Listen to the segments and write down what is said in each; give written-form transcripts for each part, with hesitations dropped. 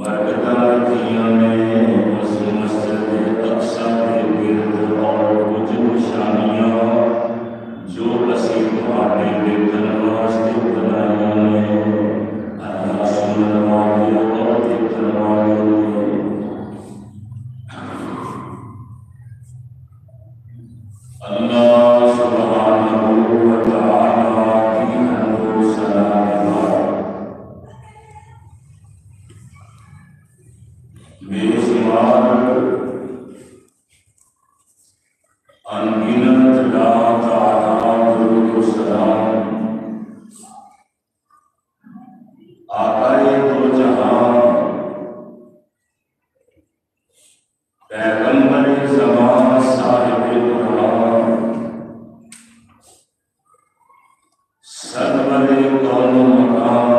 برکتاں کیاں نے اس مسجد اقصی کے گرد اور کچھ نشانیاں جو اسی تہاڈے دیکھن واسطے بنائیاں نے اللہ سنن والے اور دیکھن والے اللہ سبحانہ و تعالی کی حمد و ثنا بے شمار انگنت لا تعداد درود و سلام آقائے دو جہاں پیغمبر زمان صاحب قرآن سرور کون و مقام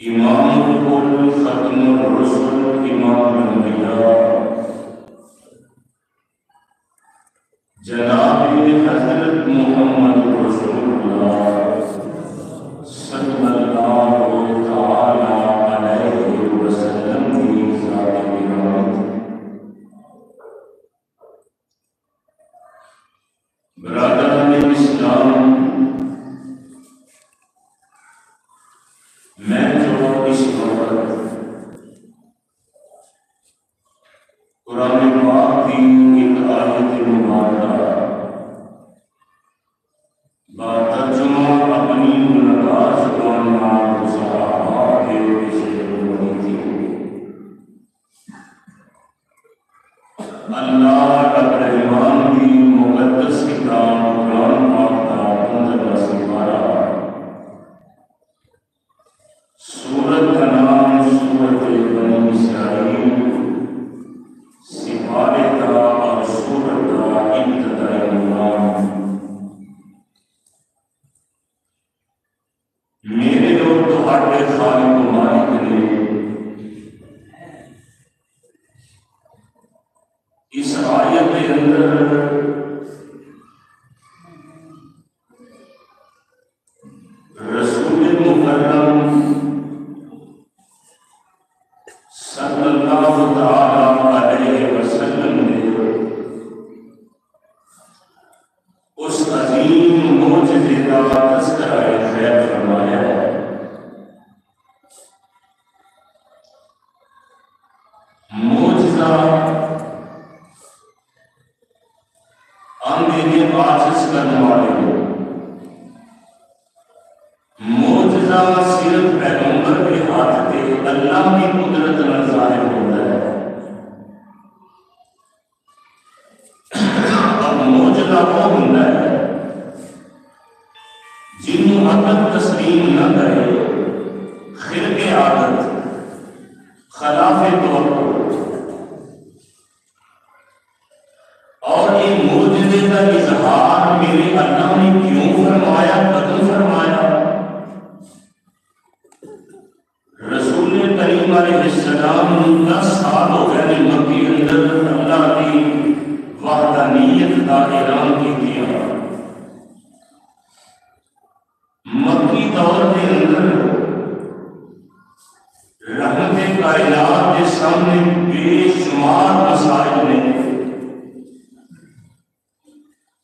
امام الکل ختم الرسل امام الانبیاء جناب حضرت محمد رسول اللہ صلی اللہ تعالی علیہ وسلم کی ذات گرامی برادران اسلام، میں جو اس وقت قرآن پاک کی ایک آیت مبارکہ باترجمہ اپنی ملاقات زبان نام صحابہ کے پیچھے ہوئی تھی، اللہ رب الرحمن کی مقدس کتاب قرآن پاک کا 15واں سپارہ، سورت کا نام سورت بنی اسرائیل، سپارے کا اور سورت کا ابتدائی عنوان میرے اور تہاڈے خالق و مالک نے اس آیت کے اندر رسول مکرم صلی اللہ تعالی علیہ وسلم نے اس عظیم معجزے کا تذکرہ خیر فرمایا ہے۔ معجزہ اندھے عاجز کرنے والے، معجزہ صرف پیغمبر کے ہاتھ سے اللہ کی قدرت میں ظاہر ہوتا ہے، اور معجزہ وہ ہوتا ہے جنہوں عقل تسلیم نہ کرے، خرق عادت خلاف توقع، اور یہ معجزے کا اظہار میرے اللہ نے کیوں فرمایا، کدوں فرمایا؟ رسول کریم علیہ السلام 10 سال ہو گئے مکی اندر اللہ کی وحدانیت کا اعلان کیا۔ مکی دور کے اندر رحمت کائنات کے سامنے بے شمار مسائل نے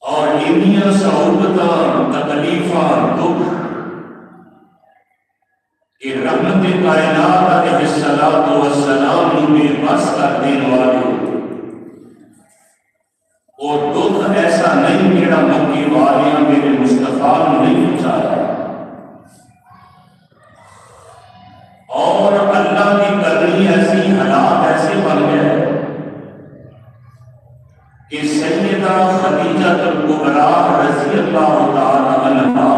اور انیاں صعوبتاں، تکلیفاں، دکھ کہ رحمت کائنات علیہ السلام میں بس کر دینے والے اور دکھ ایسا نہیں جڑا مکی والیاں میرے مصطفیٰ نہیں پہنچایا، اور اللہ کی کرنی ایسی حالات ایسے بن گئے کہ سیدہ خدیجہ الکبریٰ رضی اللہ تعالی عنہا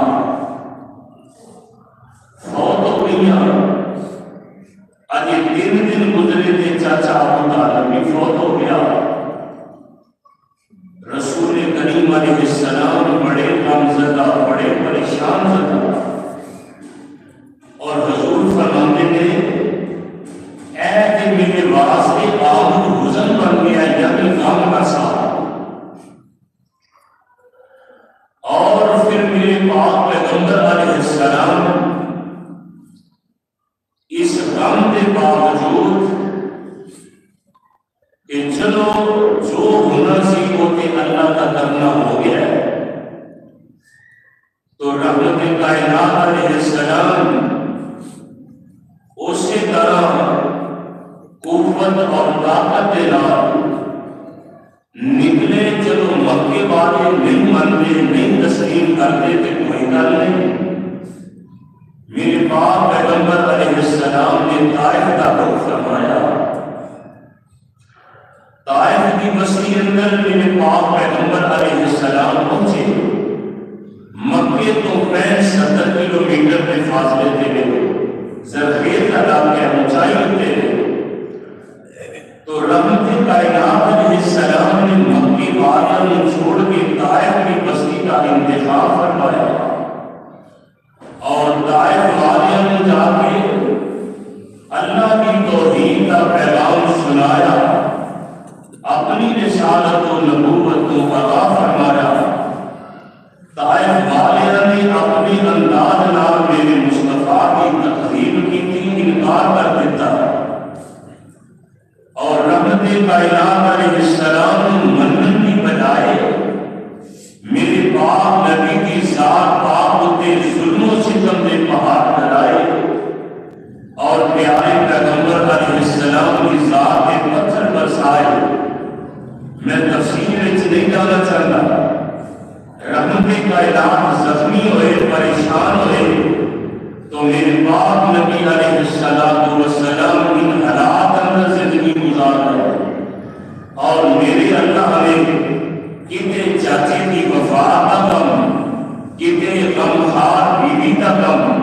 فوت ہو گئیاں۔ اجے 3 دن گزرے تھے، چاچا ابو طالب بھی فوت ہو گیا۔ رسول کریم علیہ السلام بڑے غمزدہ، بڑے پریشان زدہ، اور حضور فرماتے تھے اے کہ میرے واسطے آپ چلو جو ہونا سی وہ تے اللہ کا کرنا ہو گیا ہے، تو رحمت کائنات علیہ السلام اسی طرح قوت اور طاقت کے نال نکلے. چلو مکے والے نہیں مانتے، نہیں تسلیم کرتے تو کوئی گل نہیں. میرے پاک پیغمبر علیہ السلام نے طائف کا رخ فرمایا. طائف کی بستی اندر میرے پاک پیغمبر علیہ السلام پہنچے. مکے تو 65-70 کلومیٹر کے فاصلے تھے، زرخیز علاقے اونچائی ہوتے ہیں. تو رحمت کائنات علیہ السلام نے مکی والوں چھوڑ کے طائف کی بستی کا انتخاب فرمایا اور طائف والوں جا کے اللہ کی توحید کا پیغام سنایا، اپنی رسالت و نبوت کو عطا فرمایا. طائف والوں نے اپنے انداز نال میرے مصطفیٰ کی تقریب کی تھی، انکار کر دیتا اور رحمت کائنات علیہ السلام منن کی بجائے میرے پاک نبی کی ذات پاک ہوتے ظلم و ستم کے پہاڑ ڈرائے اور پیارے پیغمبر علیہ السلام کی ذات کے پتھر برسائے. میں تفصیل نہیں جانا چاہتا. رحمت کائنات زخمی ہوئے، پریشان ہوئے تو میرے پاک نبی علیہ السلام ان حالات اندر زندگی گزار رہے اور میرے اللہ نے کتنے چاچے کی وفا کا کم، کتنے غمخوار بیوی کا کم،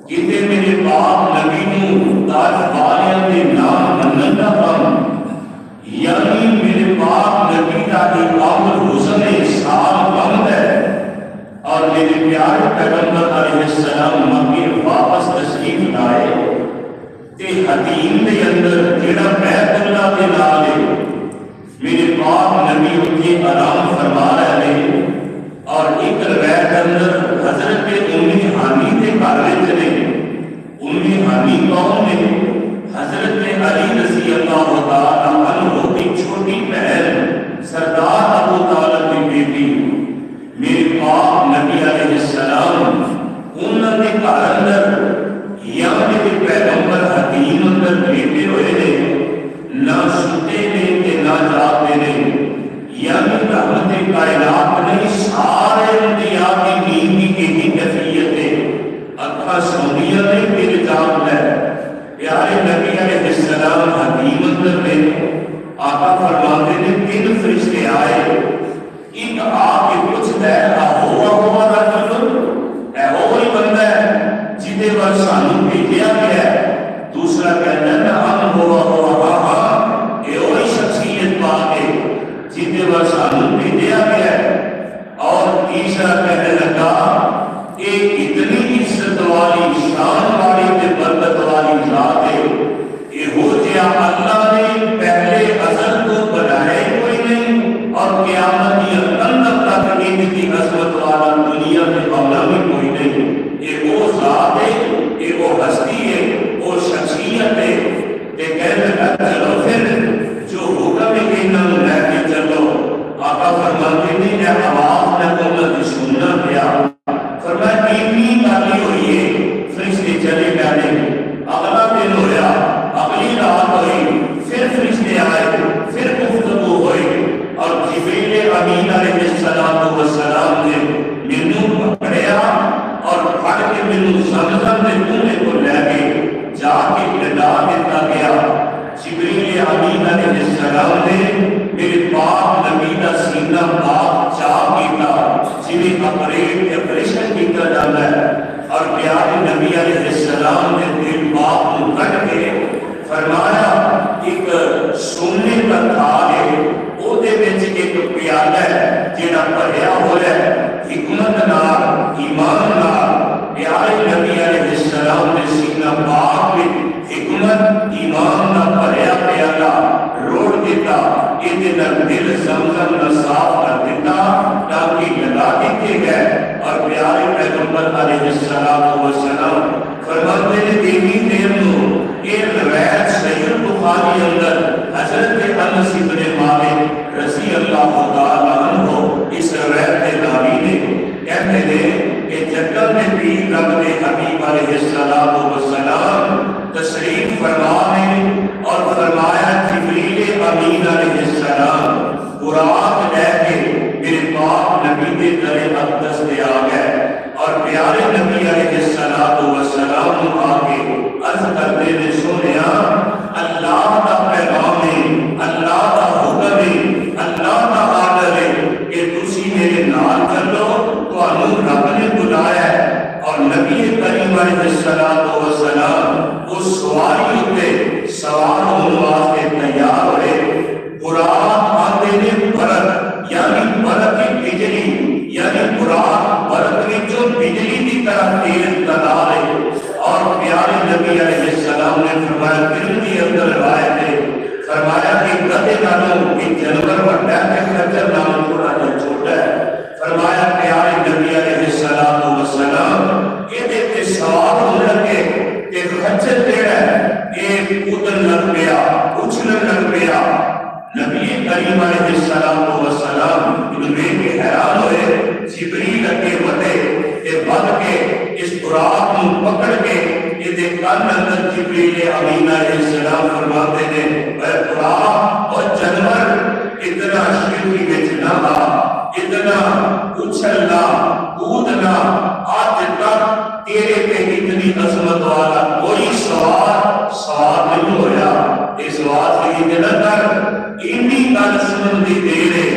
کتنے میرے پاک نبی نو طائف والوں کے نام منن کا کم، یعنی میرے پاک نبی کا عمر حسن سال کم ہے اور میرے پیارے پیغمبر علیہ السلام مکے واپس تشریف لائے تے حتیم دے اندر جڑا بیت اللہ دے نال ہے میرے پاک نبی اتنے آرام فرما رہے ہیں. اور ایک روایت اندر حضرت ہانی کے گھر وچ نے. ہانی کون نے؟ حضرت علی رضی اللہ تعالی عنہ کی چھوٹی بہن سردار ابو طالب کی بیٹی میرے پاک نبی علیہ السلام انہوں نے گھر اندر یا میرے پیغمبر حکیم اندر بیٹھے ہوئے نے، نہ سوتے نے تے نہ جاگتے نے. یعنی رحمت کائنات نے سارے انبیاء کی نیند کی یہی کیفیت ہے. اکھا سوندیاں نے پھر جاگتا ہے. پیارے نبی علیہ السلام حکیم اندر نے. آقا فرماتے نے 3 فرشتے آئے، ایک آ کے پوچھتا ہے ہوا رجل، اے وہی بندہ ہے جہدے پر سانو بھیجا گیا ہے. دوسرا کہتا ہے ہم ہوا ہاں یہ وہی شخصیت پاک ہے جہدے پر سانو بھیجا گیا ہے. اور تیسرا کہنے لگا یہ اتنی عزت والی شان والی تے برکت والی ذات ہے، یہ ہو جیا اللہ نے پہلے ازل کو بنائے کوئی نہیں اور قیامت کی اندر تک ان کی عظمت والا دنیا میں مولا بھی کوئی نہیں. یہ وہ ذات ہے، یہ وہ ہستی ہے، وہ شخصیت ہے کہ کہنے لگا چلو پھر جو حکم ہے کہ انہوں نے لے کے چلو. آقا فرماتے ہیں کہ آواز میں انہوں نے سننا پیا. فرمایا تین گالی ہوئی ہے، فرشتے چلے گئے. اگلا دن ہویا، اگلی رات ہوئی، پھر فرشتے آئے، پھر گفتگو ہوئی اور جبریل امین علیہ السلام نے مینوں پکڑیا اور پھڑ کے مینوں زمزم دے کنویں کو لے کے جا کے پلا دیتا گیا. جبریل امین علیہ السلام نے میرے پاک نبی کا سینہ پاک چاک کیتا جنہیں آپریشن کیتا جاتا ہے. اور پیارے نبی علیہ السلام نے دل پاک کو کٹ کے فرمایا ایک سونے کا تھال ہے، وہ ایک پیالہ ہے جہاں بھریا ہوا ہے حکمت نال ایمان نال. پیارے نبی علیہ السلام نے سینہ پاک میں حکمت ایمان نال بھریا پیالہ روڑ دیتا، یہ دل زمزم نہ صاف کر دیتا تاکہ لگا دیتے گئے. اور پیارے پیغمبر علیہ السلام فرماتے ہیں دیوی دیر نو یہ روایت صحیح بخاری اندر حضرت انس بن مالک رضی اللہ تعالیٰ عنہ اس روایت راوی نے کہتے ہیں کہ جنگل میں بھی رب نے حبیب علیہ السلام تشریف فرمانے اور فرمایا جبریل امین علیہ السلام براق لے کے میرے پاک نبی کے در اقدس پہ آ گئے اور پیارے نبی علیہ السلام آ کے عرض کرتے نے سنیا اللہ کا پیغام ہے، اللہ کا حکم ہے، اللہ کا آرڈر ہے کہ تسی میرے نال چلو، تانوں رب نے بلایا ہے۔ اور نبی کریم علیہ السلام اس سواری ہوتے سوار ہونے واسطے تیار ہوئے۔ براق آتے نے برق یعنی برق کی بجلی، یعنی براق برق کی جو بجلی کی طرح تیز تلار ہے۔ اور پیارے نبی علیہ السلام نے فرمایا ترمذی اندر روایت ہے، فرمایا کہ گدھے نالوں کہ جانور بڑا ہے کہ خچر نالوں تھوڑا جا چھوٹا ہے۔ فرمایا پیارے نبی علیہ السلام یہ دیکھتے سوار ہونے لگے کہ خچر جڑا ہے یہ کودن لگ گیا، اچھلن لگ گیا۔ نبی کریم علیہ السلام انہیں کے حیران ہوئے، جبریل اگے بڑھے تے بڑھ کے اس براق کو پکڑ کے یہ کان اندر جبریل امین علیہ السلام فرماتے ہیں اے براق اور جانور اتنا شرکی وچ نہ آ، اتنا اچھلنا کودنا، آج تک تیرے پہ اتنی عظمت والا کوئی سوار نہیں ہویا۔ اس بات کی جنتر انی گل سنن دی دیر ہے،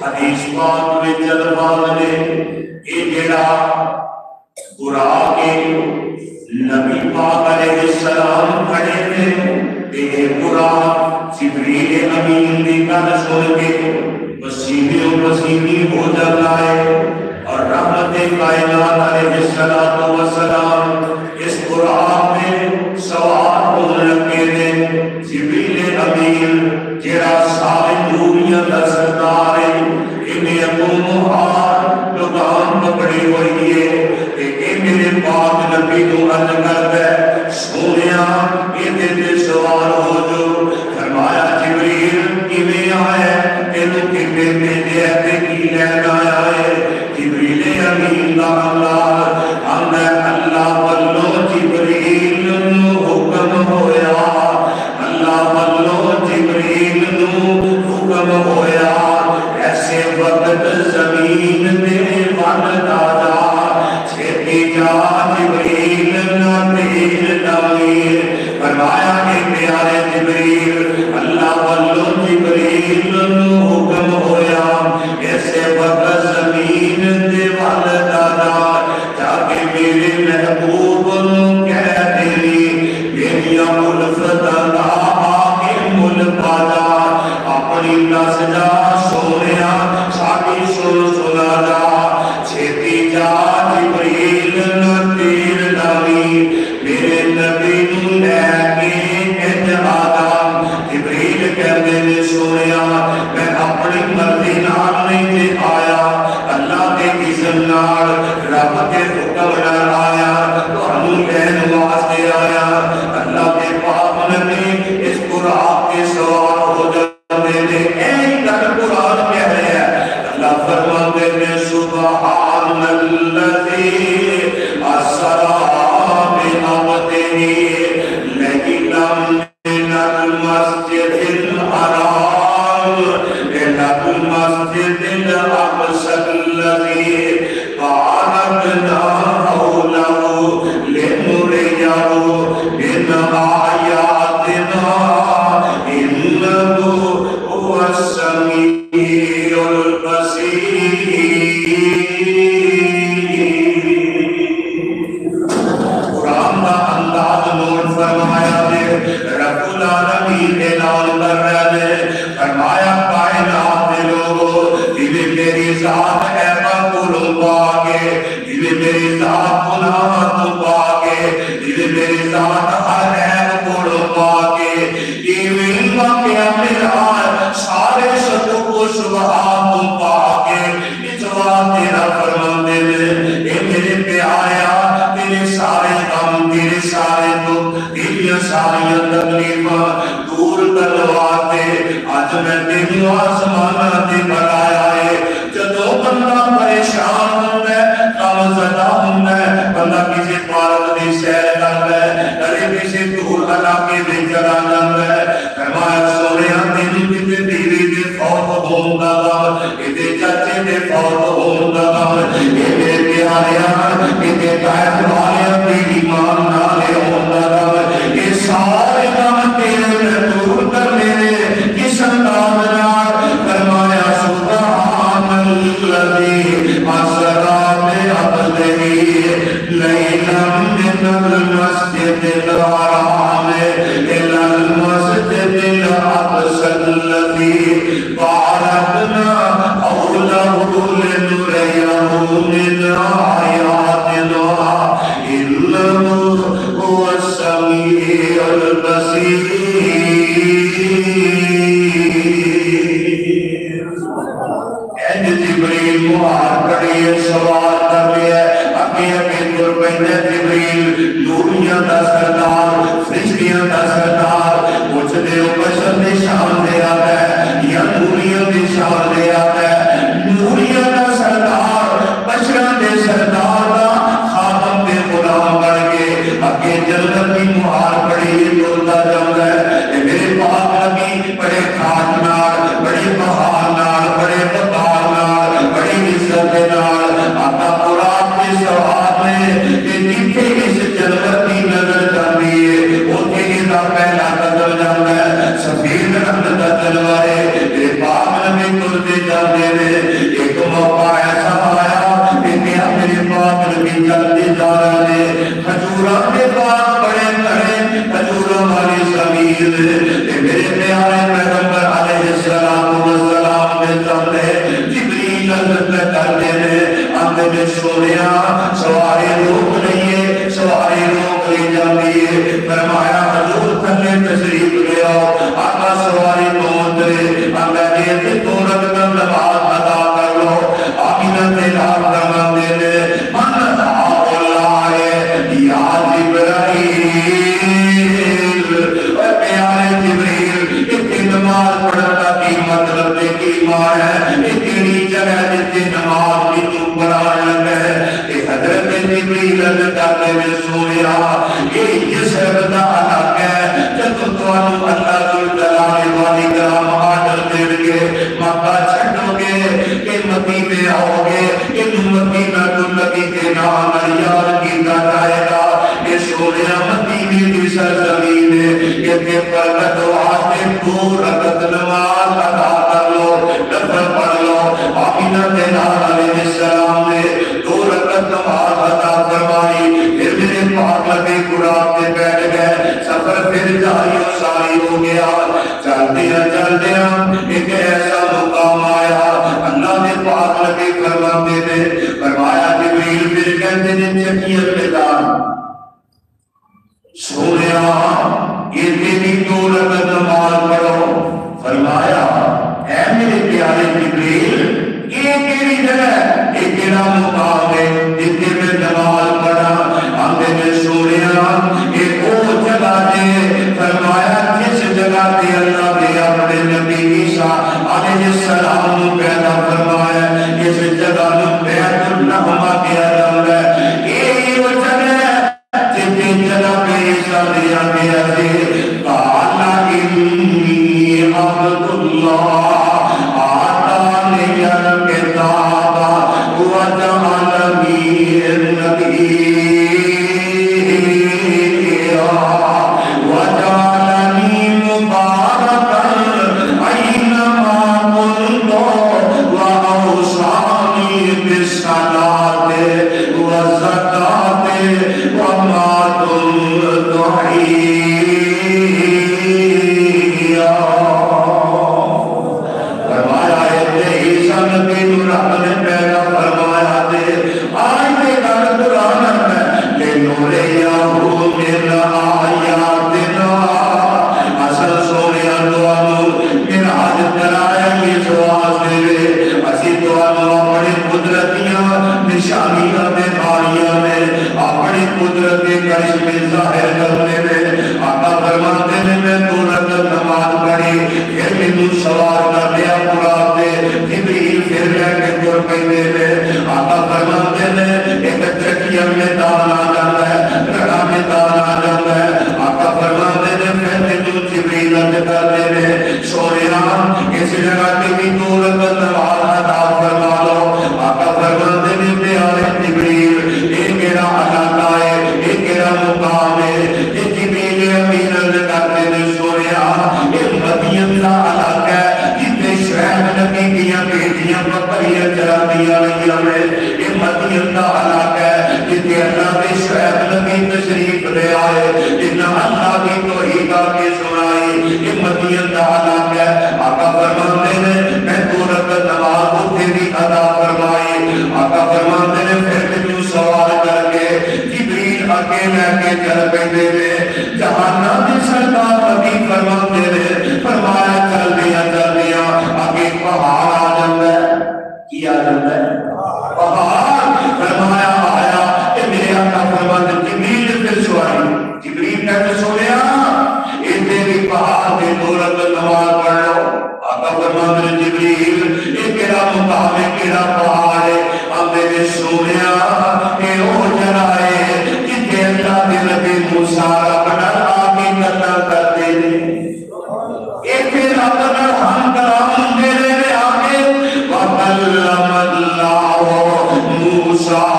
حدیث پاک میں الفاظ نے یہ جڑا براق کے نبی پاک علیہ السلام کھڑے تھے، یہ براق جبریل امین دی گل سن کے پسینے ہو جاتا ہے اور رحمت کائنات علیہ السلام اس براق میں سوار ہونے لگے تھے۔ جبریل امین جڑا سارے دنیا کا سردار ہے، انہیں اپنوں مہار لگام پکڑی ہوئی ہے کہ میرے پاک نبی تو عرض کرتا ہے سونیا یہ دل سوار ہو جو۔ فرمایا جبریل کیویں آیا تینوں کیویں بھیجیا تے کی لین آیا ہے؟ جبریل امین دا اللہ واللہ جبریل نو حکم ہویا، اللہ واللہ جبریل نو حکم ہویا ایسے وقت زمین میں ون دادا چھتی جا جبریل نہ تیر نویر۔ فرمایا کہ پیارے جبریل اللہ واللہ جبریل نو حکم ہویا ایسے وقت زمین دے ون دادا تاکہ میرے محبوب نو کہہ دینی میریاں الفتاں دا حاکم الفادا اپنی دس جا سونیا ساڈی سنا جا چھتی جا جبریل نہ تیر ناوی میرے نبی نو لے کے انج آدم۔ جبریل کہندے نے سونیا میں اپنی مرضی نال نہیں تے آیا، اللہ کے اذن نال رب کے حکم نال آیا، تانوں لین واسطے آیا۔ اللہ کے پاک نبی اس براق کے سوار ہو جاندے نے، ایک گل قرآن کہہ رہے ہیں، اللہ فرماتے نے سبحان الذی اسرا بعبدہ لیلا من المسجد الحرام الى المسجد الاقصى الذي باركنا حوله لنريه من آياتنا إنه هو السميع البصير۔ قرآن کا انداز نوٹ فرمایا دے، رب العالمین اعلان کر رہے دے، فرمایا کائنات دے لوگو جنہیں میری ذات ہے مقبول پاکے، جنہیں میری ذات گناہ تو پاکے، جنہیں میری ذات ہر ہے مقبول پاکے، ایویں واقعہ میرا سارے شتوں کو سبحان تو پاکے، اتوار تیرا فرمان دے دے اے میرے پیاریا تیرے سارے غم تیرے سارے دکھ تیری ساری تکلیفاں دور کروا دے۔ آج میں تینوں آسمانہ دی بنایا ہے جدو بندہ پریشان ہوتا ہے کام زدہ ہوتا ہے بندہ کسی پارک دی سیر کرتا ہے کبھی کسی دور علاقے میں چلا جاتا ہے فرمایا سونیا تینوں کسی بیوی دے فوت ہون دا غم کسی چچے دے فوت ہون دا غم کسی پیاریاں کسی قائد والیاں دی ایمان نالے ہون دا غم یہ سارے غم تیرے میں دور کر میرے کس انداز نال فرمایا سبحان الذی اسرا بعبدہ لیلا من المسجد الحرام الى المسجد الاقصى الذي باركنا حوله لنريه من آياتنا إنه هو السميع البصير جبریل مہار کریے سوال کر لیا اپنی اپنی قربین جبریل نوریاں دا سردار فرشتیاں دا سردار کچھ دے بشر دے شان دے آتا ہے یا نوریاں دے شان دے آتا ہے نوریاں دا سردار بشر دے سردار دا خاتم دے غلام بڑھ کے اپنے جنت کی مہار کریے دولتا جاؤں ہے میرے پاک نبی بڑے کھاٹ نار بڑے بہار نار بڑے بطار بڑی عزت نال آقا قرآن کے سواب میں کہ جتنے اس جنت کی نظر جاندی ہے اوکے اذا پہلا قدر جاندہ ہے سفید رنگ کا جلوہ ہے میرے پاک نبی تلتے جاندے رہے ایک موقع ایسا آیا کہ میرے پاک نبی جلدی جا رہے حجوران کے پاس بڑے کھڑے حجوران والی زمین میرے پیارے پیغمبر علیہ السلام میں چلتے کرتے ہیں اندر میں سونیا سواری روک لئیے سواری روک لی جاتی ہے فرمایا حضور تھلے تشریف لے آؤ آقا سواری پہنچ رہے اندر دیتے تو رکھنا نماز ادا کر لو آمینہ تیلاب کرنا دے لے من دعا اللہ یا جبرائیل اے پیارے جبریل اتنی نماز پڑھتا کی مطلب دے کی ایمان ہے اتنی جگہ جتنی نماز بھی تو پڑھایا ہے کہ حضرت جبریل اللہ میں سویا یہ جس ربدہ علاق ہے جب تو اللہ کو جلال والی کرام آڈر دے گے مکہ چھٹو گے کہ مدینے آؤ گے کہ مدینہ تو نبی کے نام یاد کیتا جائے گا یہ سویا مدینے کی سرزمین ہے کہ پرکت واسطے دو رکعت نماز ادا کر لو نفل پڑھ لو آمینہ تیلال علیہ السلام نے دو رکعت نماز ادا فرمائی پھر میرے پاک نبی قرآن پہ بیٹھ گئے سفر پھر جاری و ساری ہو گیا چلتے ہیں ایک ایسا مقام آیا اللہ نے پاک نبی فرماتے تھے فرمایا جبریل پھر کہتے ہیں چکیت بیدار سونیا یہ تیری دو رکعت نماز پڑھو فرمایا اے میرے پیارے جبریل یہ تیری جگہ ایک کیڑا مقام ہے جتنے میں نماز پڑھا اندے میں سونیا ایک وہ جگہ دے فرمایا جس جگہ دے اللہ نے اپنے نبی عیسیٰ علیہ السلام پیدا فرمایا اس جگہ میں بیت الرحمہ کیا جاتا ہے یہ وہ جگہ جتنی جگہ پہ عیسیٰ دیا گیا تھے قَالَ إِنِّي عَبْدُ اللَّهِ آتَانِيَ الْكِتَابَ وَجَعَلَنِي نَبِيًّا وَجَعَلَنِي مُبَارَكًا أَيْنَمَا كُنتُ وَأَوْصَانِي بِالصَّلَاةِ وَالزَّكَاةِ وَمَا دُمْتُ حَيًّا فرمایا ہے عیسیٰ نبی رب نے پیدا فرمایا دے آج دے گھر قرآن میں لِنُرِيَهُ مِنْ آيَاتِنَا اصل سونیا دوانو من آج کرایا یہ سواز دے اسی دوانو اپنی قدرتیاں نشانیاں دے باریاں میں اپنی قدرتی کرشمے ظاہر کرنے میں آقا فرماتے ہیں میں دو رکعت نماز پڑھی پھر مینوں سوار کر لیا مراد دے جبریل پھر لے کے تر پیندے نے آقا فرماندے نے ایک چٹیا میدان آ جاندا ہے رڑا میدان آ جاندا ہے آقا فرماندے نے پھر مینوں جبریل عرض کردے نے سونیا اس جگہ تے بھی دو رکعت نماز ادا فرما لو آقا فرماندے نے پیارے جبریل اے میرا علاقہ ہے اے میرا مقام ہے یہ جبریل امین عرض کردے نے سونیا اے مدین دا علاقہ ہے جتے شعیب نبی دیاں بیٹیاں بکریاں چراندیاں رہیاں نے یہ مدین دا علاقہ ہے جتے اللہ دے شعیب نبی تشریف لے آئے جنہاں اللہ کی توحید آ کے سنائی یہ مدین دا علاقہ ہے آقا فرماندے نے میں دو رکعت نماز اتنے بھی ادا فرمائی آقا فرماندے نے پھر مینوں سوال کر کے جبریل اگے لے کے چل پیندے نے جہاناں دے سرکار نبی فرماندے نے فرمایا چل دیا آگے پہاڑ آ جاندا ہے کی آ جاندا ہے پہاڑ فرمایا آیا کہ میرے آقا فرماندے جبریل پھر سواری جبریل کہتے سونیا اتنے بھی پہاڑ دے دو رکعت نماز پڑھ لو آقا فرماندے جبریل یہ کیڑا مقام ہے کیڑا پہاڑ ہے آندے نے سونیا اے او جگہ ہے جتھے اللہ دے نبی موسیٰ اپنا آگے قتل کرتے نے ایتھے رب نال ہم کلام دے رہے آگے وَكَلَّمَ اللَّهُ مُوسَىٰ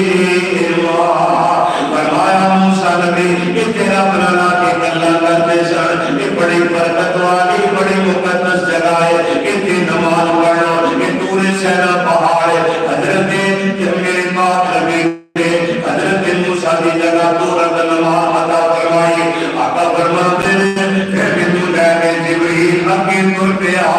تَكْلِيمًا فرمایا موسیٰ نبی اتنے رب نال آگے گلاں کرتے سن یہ بڑی برکت والی بڑی مقدس جگہ ہے اتنے نماز پڑھو یہ طور سینا پہاڑ ہے حضرت میرے پاک نبی حضرت موسیٰ دی جگہ دو رکعت نماز ادا فرمائی آقا فرماتے ہیں پھر مینوں لے کے جبریل اگے تر پیا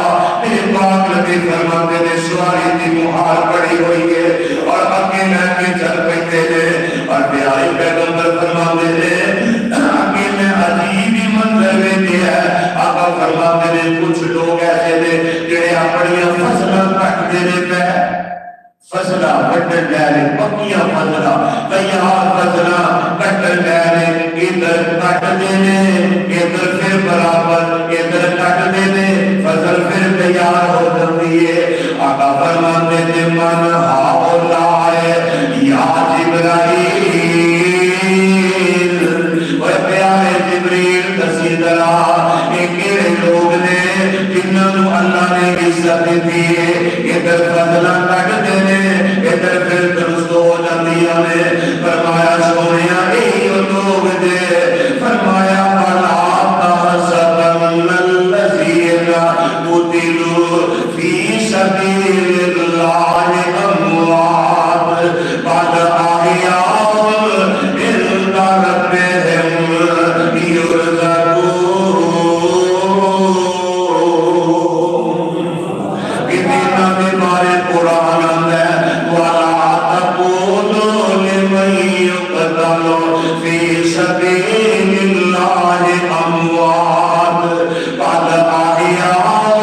میرے پاک نبی فرماتے ہیں سواری دی مہار پڑی ہوئی ہے اور اگے لے کے چل پیندے نے اور پیارے پیغمبر فرماتے ہیں اگے میں عجیب ہی منظر ویکھیا ہے آقا فرماتے ہیں کچھ لوگ ایسے نے جڑے اپنی فصلاں کٹدے نے پے فصلہ کٹن لے رہے پکیاں فصلہ تیار فصلہ کٹن لے رہے ادھر کٹ دینے ادھر پھر برابر ادھر کٹ دینے فصل پھر تیار ہو جاتی ہے آقا فرماتے ہیں من ہاؤلائے یا جبرائیل وہ پیارے جبریل دسی درا ایک لوگ نے جنہوں اللہ نے عزت دی ادھر فضلہ کٹ دینے ادھر پھر درست ہو جاندیاں نے فرمایا سونیا اے لوگ دے فرمایا وَلَا تَحْسَبَنَّ الَّذِينَ قُتِلُوا فِي سَبِيلِ اللَّهِ أَمْوَاتٌ بَلْ أَحْيَاءٌ عِندَ رَبِّهِمْ يُرْزَقُونَ کتنا دے بارے قرآن آندہ ہے وَلَا تَقُولُوا لِمَن يُقْتَلُ فِي سَبِيلِ اللَّهِ أَمْوَاتٌ بَلْ أَحْيَاءٌ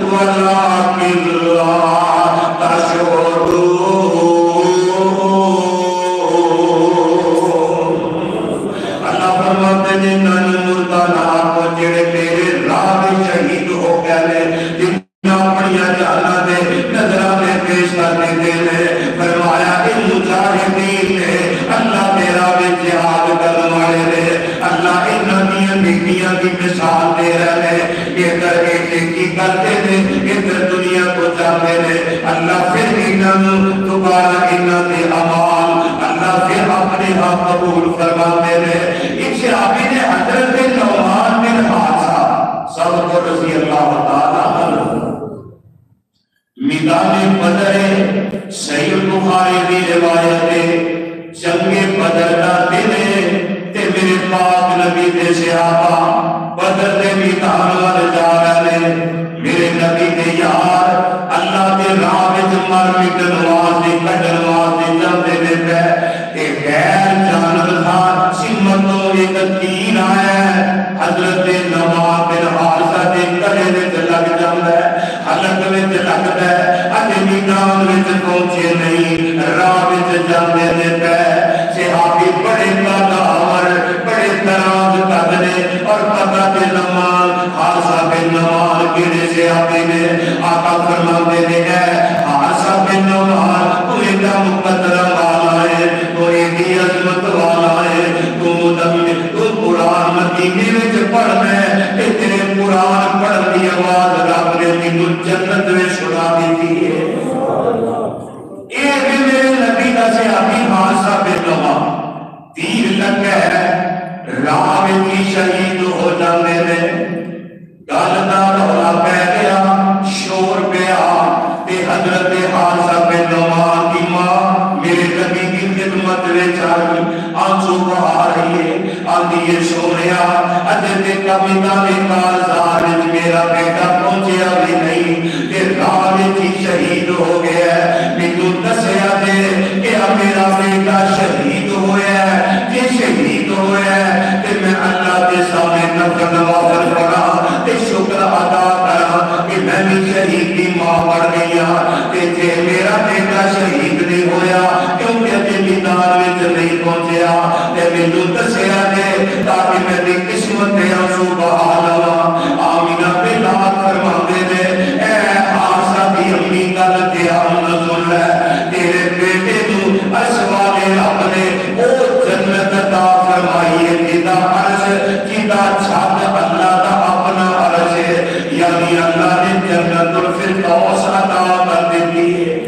وَلَٰكِن لَّا تَشْعُرُونَ اللہ فرماتے ہیں نن مردانہ کو جڑے میرے راہ شہید ہو گئے اپنیاں جانا دے نظرانے پیش کرنے دے لے فرمایا ان مجاہدین نے اللہ تیرا بھی جہاد کرنے والے نے اللہ انہاں دیاں بیٹیاں کی مثال دے رہے یہ کر کے نیکی کرتے نے ادھر دنیا کو جاتے نے اللہ پھر انہاں دوبارہ انہاں دے اعمال اللہ پھر اپنے آپ قبول فرماتے نے ایک صحابی نے حضرت نعمان بن حارثہ صدق رضی اللہ تعالیٰ عنہ میدان بدر صحیح بخاری دی روایت ہے جنگ بدر دا دن تے میرے پاک نبی دے صحابہ بدر دے میدان وال جا رہے میرے نبی دے یار اللہ دے راہ وچ مر مٹن واسطے کڈن واسطے جاندے نے تے غیر جانبدار سمتوں ایک تیر آیا ہے حضرت نعمان بن حارثہ دے گلے وچ لگ جاندا ہے حلق وچ لگدا ہے اج میدان وچ پہنچے نہیں راہ وچ جاندے نے پے صحابی بڑے قدر بڑے تراز قدر اور پتہ تے نعمان میرے سے آتے نے آقا فرماتے نے حارثہ بن نعمان تو ایڈا مقدر والا ہے تو ایڈی عظمت والا ہے تو قرآن مدینے میں پڑھنا ہے کہ تیرے قرآن پڑھ دی آواز رب نے تینو جنت میں سنا دیتی ہے یہ بھی میرے نبی کا صحابی حارثہ بن نعمان تیر لگ ہے راہ میں شہید ہو جانے نے گل دا رولا پہ گیا شور پیا تے حضرت حارثہ بن نعمان کی ماں میرے نبی کی خدمت وچ آنسو بہا رہی ہے آندی ہے سونیا اجے تے کمیتا دے کارزار وچ میرا بیٹا پہنچیا بھی نہیں تے راہ وچ شہید ہو گیا مینوں دسیا دے کہ میرا بیٹا شہید ہویا ہے جے شہید ہویا ہے تے میں اللہ دے سامنے نفل نوافل پڑھا تے شکر ادا کرا کہ میں بھی شہید کی ماں بڑھ گئی ہاں تے جے میرا بیٹا شہید نہیں ہویا کیونکہ اجے میدان وچ نہیں پہنچیا تے مینوں دسیا دے تاکہ میری قسمت دے آنسو بہا لواں آمینہ بلال فرماندے نے اے حارثہ دی امی گل دھیان نال سن لے تیرے بیٹے نوں عرش والے رب نے او جنت عطا فرمائی ہے جدا عرش جدا چھت اللہ دا اپنا عرش ہے یعنی اللہ نے جنت الفردوس عطا کر دیتی ہے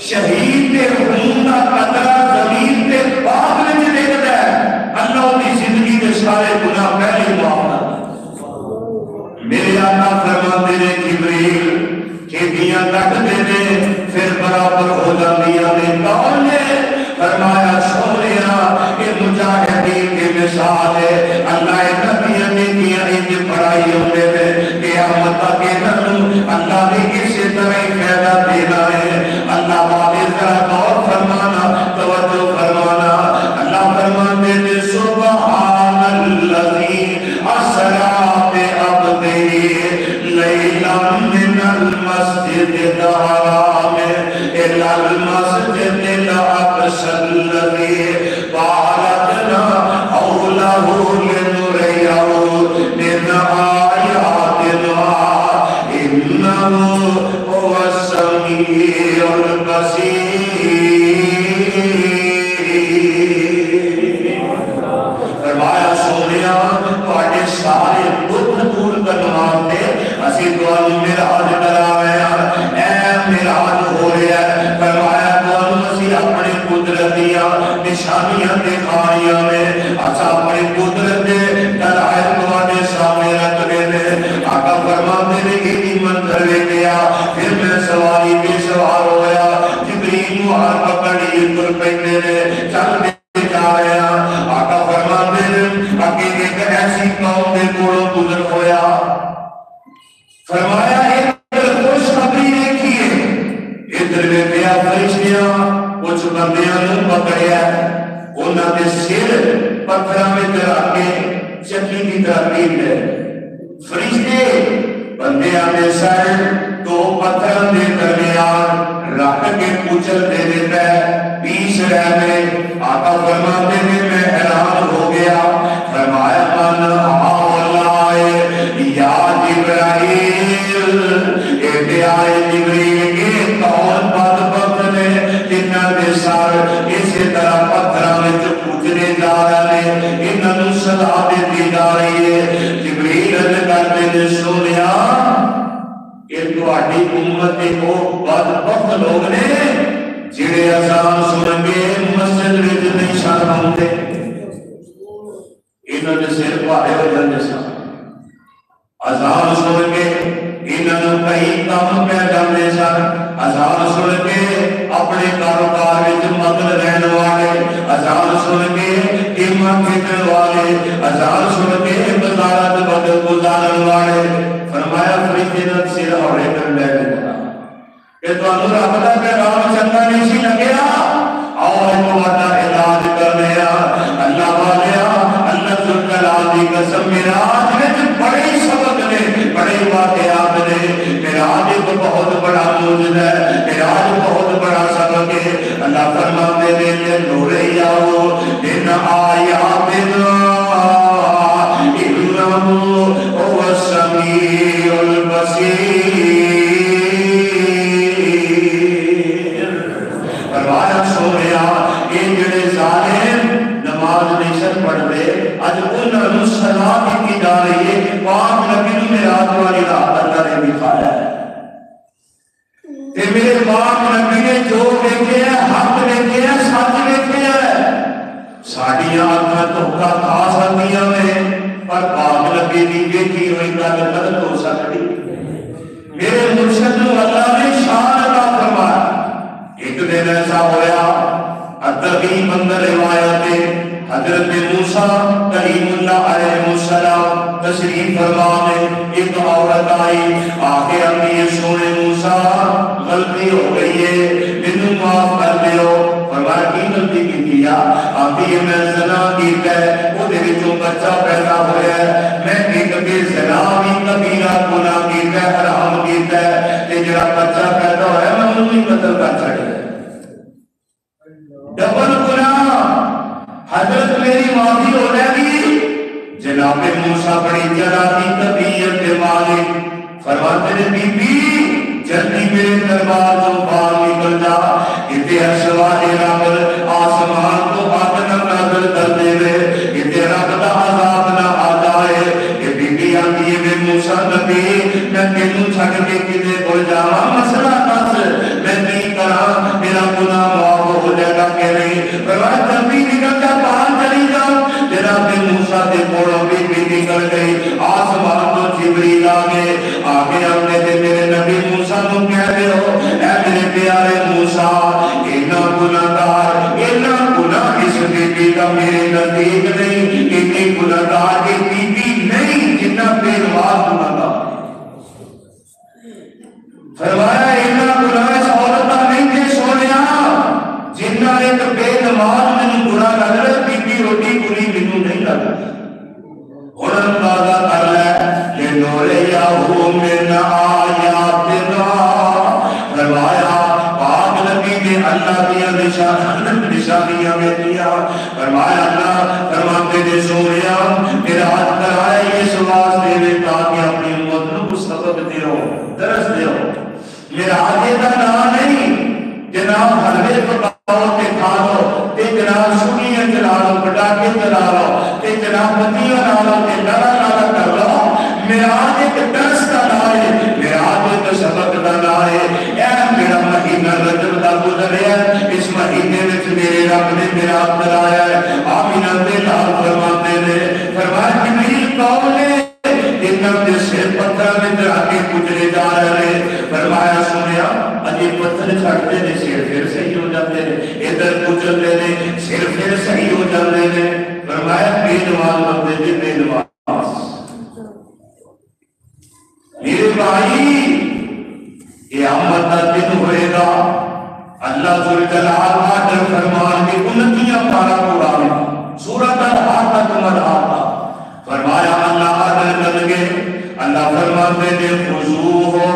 شہید دے خون دا قطرہ زمین تے باغ وچ ڈگدا ہے اللہ دی زندگی دے سارے گناہ پہلے معاف کر میرے آقا فرماتے نے جبریل کھیتیاں کٹتے نے پھر برابر ہو جاندیاں نے کون نے فرمایا سونیا کہ مجاہدین کی مثال ہے اللہ نبیوں نے کیا انج پڑھائی ہوتے ہیں قیامت کے دن اللہ نے اسی طرح فائدہ دینا ہے اللہ والے ذرا غور فرمانا توجہ فرمانا اللہ فرماتے ہیں سبحان الذی اسرا بعبدہ لیلا من المسجد الحرام الى المسجد الاقصى الذي باركنا حوله لنريه من آياتنا إنه هو السميع البصير فرمایا سونیا تواڈے سارے دکھ دور کرن واسطے اسی تانوں معراج کرایا اے معراج ہو رہا ہے فرمایا تانوں اسی اپنے قدرت دیاں نشانیاں دکھائیاں نے اسا اپنے قدرت دے دلائل تواڈے سامنے رکھ دے آقا فرماتے نے کہ منظر ویکھیا پھر میں سواری پہ سوار ہویا جبریل نوں ہاتھ پکڑی تر پیندے نے چل جا رہے ہیں آقا فرماتے ہیں اگے ایک ایسی قوم دے کولوں گزر ہویا فرمایا ایک خوشخبری دیکھیے ادھر ویکھیا فرشتیاں کچھ بندیاں نوں پکڑیا انہاں دے سر پتھراں وچ رکھ کے چکی کی ترتیب ہے فرشتے بندیاں دے سر دو پتھراں دے درمیان رکھ کے کچل دے دیتا ہے پیش رہ گئے آقا فرماتے ہیں میں حیران ہو گیا فرمایا من آئے یا جبرائیل اے آئے جبریل کے کون بدبخت نے جنہاں دے سر اسی طرح پتھراں وچ کچلے جا رہے ہیں انہاں نوں سزا دیتی جا رہی ہے جبریل کرتے نے سونیا یہ تواڈی امت دے او بدبخت لوگ نے جڑے اذان سن کے مسجد وچ نہیں شامل ہوندے انہاں دے سر پاڑے ہو جاندے سن اذان سن کے انہاں نوں کئی کام پہ جاندے سن اذان سن کے اپنے کاروبار وچ مگن رہن والے اذان سن کے ایمان کھٹن والے اذان سن کے بازارات بدل گزارن والے فرمایا فرشتے نے سر ہولے کر لے گیا کہ تانوں رب دا پیغام چنگا نہیں سی لگیا اور تہاڈا علاج کرنے اللہ والیا اللہ ذوالجلال دی قسم معراج وچ بڑے سبق نے بڑے واقعات نے معراج ایک بہت بڑا معجزہ ہے معراج بہت بڑا سبق ہے اللہ فرماتے ہیں نور یاو ان آیاتنا انه هو السمیع سونے یہ جڑے ظالم نماز نہیں سن پڑھتے اج انہوں سزا کی جا رہی ہے پاک نبی نے معراج والی رات اللہ نے دکھایا ہے تے میرے پاک نبی نے جو دیکھے ہیں حق دیکھے ہیں سچ دیکھے ہیں ساڈیاں اکھاں دھوکا کھا سکدیاں نے پر پاک نبی دی دیکھی ہوئی گل غلط ہو سکتی میرے مرشد نو اللہ نے شان عطا فرمایا ایک دن ایسا ہویا الترغیب اندر روایت حضرت موسیٰ کلیم اللہ علیہ السلام تشریف فرما میں ایک عورت آئی آگے اپنی سونے موسیٰ غلطی ہو گئی ہے مینوں معاف کر دیو فرمایا کی غلطی کی کیا آگے میں زنا کیتا ہے وہ دے وچوں بچہ پیدا ہویا ہے میں ایک بے زنا بھی کبیرہ گناہ کیتا ہے حرام کیتا ہے تے جڑا بچہ پیدا ہویا میں انہوں ہی قتل کر چھڑیا ڈبل گناہ حضرت میری معافی ہو رہی جناب موسیٰ بڑی جلالی طبیعت مالک فرماتے نے بی بی جلدی میرے دربار تو باہر نکل جا اتنے سوائے رب آسمان کو آگ نہ نازل کر دے اتنے رب دا عذاب نہ آ جائے یہ بی بی آتی ہے موسیٰ نبی میں تینوں چھڑ کے کدے بول جاواں مسئلہ دس میں نہیں کرا میرا گناہ معاف ہو جائے گا کہ نہیں فرمایا جلدی نکل جا باہر چلی جاؤ جناب موسیٰ دے کوڑوں بی بی نکل گئی آسمان تو جبریل آگے آگے اپنے دے میرے نبی موسیٰ کو کہہ دے ہو اے میرے پیارے موسیٰ اینا گناہگار اینا گناہ اس بی بی کا میرے نزدیک نہیں اتنی گناہگار یہ بی بی نہیں جتنا بے نماز گناہگار فرمایا اینا گناہ اس عورت کا نہیں تھے سونیا جنہ ایک بے نماز میں گناہ لگ رہا بی بی روٹی پوری منو نہیں لگ رہا اور اندازہ کر لے لنوریہو من آیاتنا فرمایا پاک نبی نے اللہ دیا نشانیاں میں دیا فرمایا اللہ فرماتے نے سوریا میرا ہاتھ کرائے یہ واسطے میں تاکہ اپنی امت کو سبق دیو درس دیو میرا آگے کا نام نہیں جناب حلوے پکاؤ تے کھا لو تے جناب سنیاں چلا لو پٹاخے چلا لو تے جناب بتیاں لا لو تے ڈرا لالا کر لو میرا آج ایک درس کا لائے میرا آج ایک سبق کا لائے اے میرا مہینہ رجب کا گزریا اس مہینے میں میرے رب نے میرا دلایا ہے آمینہ دے لال فرماتے نے فرمایا جبریل کون نے انہوں نے سر پتھر میں جا کے گزرے جا رہے فرمایا سنیا اجے پتھر چھڑتے نے سر پھر صحیح ہو جاتے ہیں ادھر گزرتے نے سر پھر صحیح ہو جاتے ہیں فرمایا بے نماز بندے جی بے نماز میرے بھائی قیامت کا دن ہوئے گا اللہ ذوالجلال آڈر فرمان کے انتیاں پارا پورا میں سورۃ الحاقہ مدعا فرمایا اللہ آدر کر گے اللہ فرماتے نے خضوہ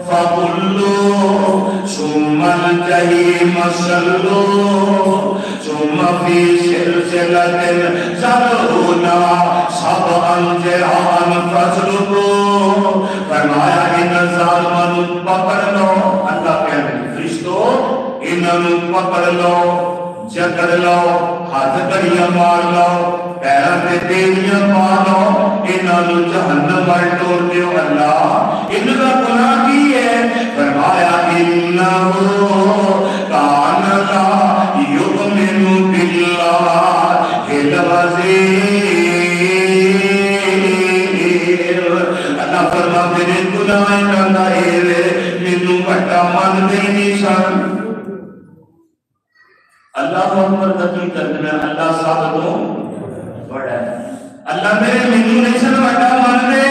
فَقُلُّوا ثُمَّ الْجَحِيمَ صَلُّوا ثُمَّ فِي سِلْسِلَةٍ ذَرْعُهَا سَبْعًا ذِرَاعًا فَاسْلُكُوهُ فرمایا ان ظالموں پکڑ لو اللہ کہتے ہیں فرشتوں انہوں پکڑ لو جکڑ لو ہاتھ کڑیاں مار لو پیروں پہ تیلیاں مار لو انہوں جہنم پر ڈور دیو اللہ ان کا گناہ کی ہے فرمایا انہو کان لا یؤمن باللہ العظیم اللہ فرماتے ہیں گناہ کرنا ہے مینوں بڑا من نہیں سن اللہ اکبر تقی کرنا اللہ سب تو بڑا ہے اللہ میرے مینوں نہیں سن بڑا مان دے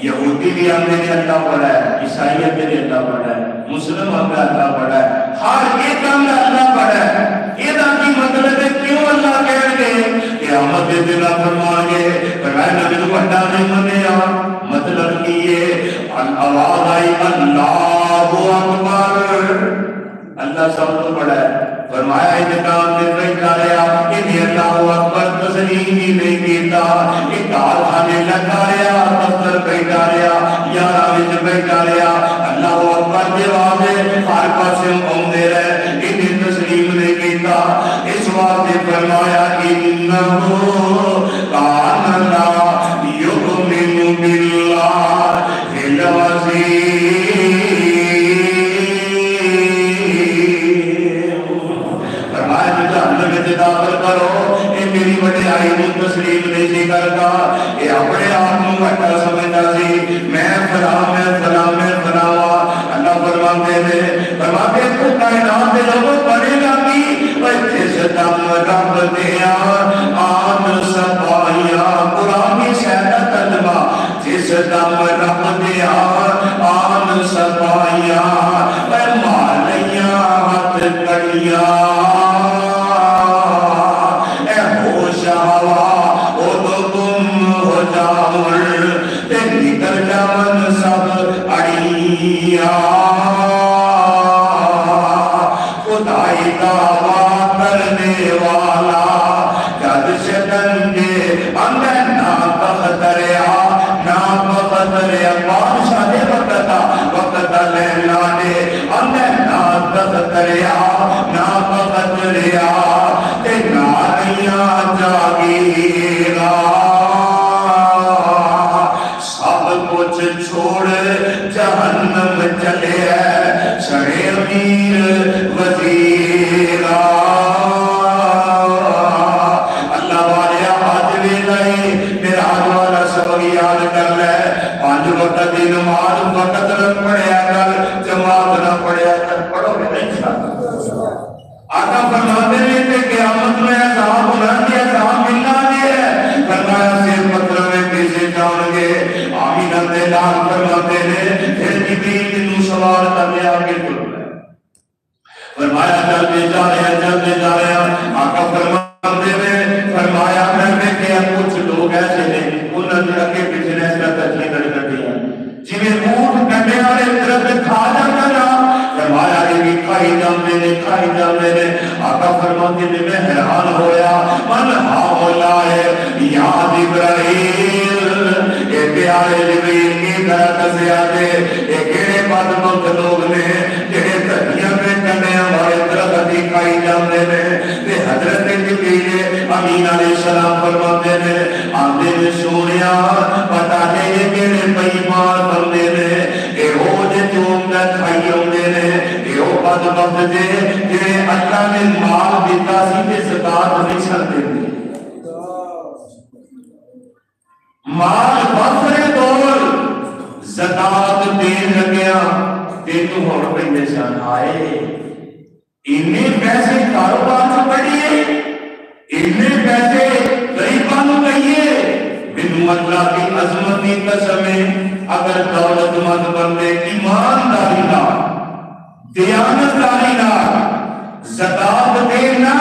یہودی بھی آتے ہیں اللہ بڑا ہے عیسائی آتے ہیں اللہ بڑا ہے مسلم آتے ہیں اللہ بڑا ہے ہر ایک کام اللہ بڑا ہے یہ کی مطلب ہے کیوں اللہ کہہ گئے قیامت کے دن فرمان گے فرمایا نبی کو بڑا نہیں منیا مطلب یہ آواز آئی اللہ اکبر اللہ سب تو بڑا ہے فرمایا انتقام دے بیٹھا رہا انہیں اللہ اکبر تسلیم ہی نہیں کیتا اقال خانے لگا رہا دفتر بیٹھا رہا یارہ وچ بیٹھا رہا اللہ اکبر جواب ہر پاسے آؤندے رہے انہیں تسلیم واسطے فرمایا انہو کان لا یؤمن باللہ العظیم، فرمایا جو جہنم میں داخل کرو یہ میری وڈیائی کو تسلیم نہیں سی کرتا، یہ اپنے آپ کو وڈا سمجھتا سی، میں فلاں اللہ فرماتے تو کائنات دے لوگوں پڑھے گا کی جس دم رب دیا آن سپاہیا، قرآن کی سیدہ ترجمہ، جس دم رب دیا آن سپاہیا مالیاں ہاتھ کڑیاں اے ہوش ہوا او تو تم ہو جاؤں تے نکل جاؤں سب اڑیاں، خدائی دعویٰ کرنے والا جد شکنجے اندر نا بختریا بادشاہ دے وقت لینا دے اندر نا بختریا تے ناریاں جاگیرا سب کچھ چھوڑ جہنم چلے سڑے امیر وزیرا، اللہ والے آج بھی نہیں میرا آج والا سبق یاد کر لے، 5 وقت دی نماز وقت نہ پڑھیا کر، جماعت نہ پڑھیا کر، پڑھو گے نہیں شاید آقا فرماتے ہیں کہ قیامت میں عذاب ہونا دیا عذاب ملنا دیا فرمایا سے پتر میں پیسے جان گے آمین اللہ فرماتے ہیں پھر جبریل انہوں سوال کرنے آگے کھل رہے فرمایا چلتے جا رہے ہیں آقا فرماتے ہیں فرمایا میں کیا کچھ لوگ ایسے ہیں انہوں نے اگے پیچھے نے اس کا تجلی کر دیا جنہیں اونٹ کنڈے والے طرف کھا جاتا نا فرمایا یہ بھی کھائی جاندے نے آقا فرماتے ہیں میں حیران ہویا من ہاولا ہے یا جبرائیل اے پیارے جبریل کی طرح کسیاتے اے کیڑے بدبخت لوگ نے جڑے دھرتیاں پہ کنڈے ہمارے طرف دی کھائی جاندے نے تے حضرت جبریل امین علیہ السلام فرماتے ہیں آندے نے سونیا پتہ نہیں یہ کیڑے بےایمان بندے نے اے ہو جے چوم دا کھائی ہوندے نے اے ہو بدبخت جے جڑے اللہ نے مال دیتا سی تے زکات نہیں چھڈ دے مال وفرے دور زکات دین لگیا تینوں ہور پیندے سن آئے اننے پیسے کاروبار چ پڑیے اننے پیسے غریباں نوں کہیے مینوں اللہ کی عظمت کی قسم ہے اگر دولت مند بندے ایمانداری نال دیانتداری نال زکات دینا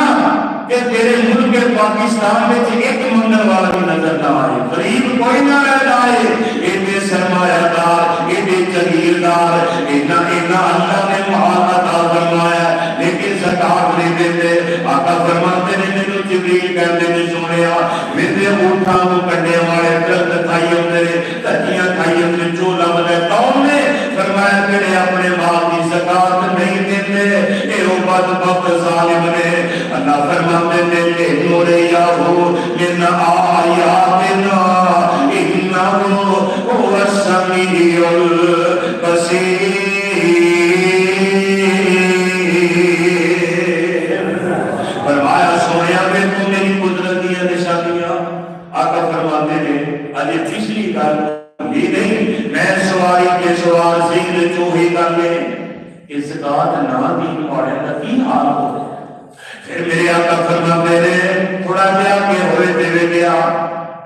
کہ تیرے ملک پاکستان میں ایک منگل والا بھی نظر نہ آئے غریب کوئی نہ رہ جائے ایڈے سرمایہ دار ایڈے جگیردار اینا اللہ نے محال عطا فرمایا لیکن زکات نہیں دیتے آقا فرماتے نے مینوں جبریل کہتے نے سنیا میرے اونٹاں کو کنڈے والے درد کھائی ہوندے نے تکیاں کھائی ہوندے جو لبدے کون نے فرمایا تیرے اپنے مال کی زکات نہیں دیتے اے او بدبخت ظالم نے اللہ فرماتے نے لنریہو من آیاتنا انہو هو السمیع البصیر فرمایا سونیا میں تو میری قدرت کی نشانیاں آقا فرماتے ہیں اجے پچھلی گل یہ نہیں میں سواری کے سوال ذکر چوہی کر لے اس زکات نہ دین والے کا کی حال ہو پھر میرے آقا فرماتے ہیں تھوڑا جہا کہ ہوئے دے گیا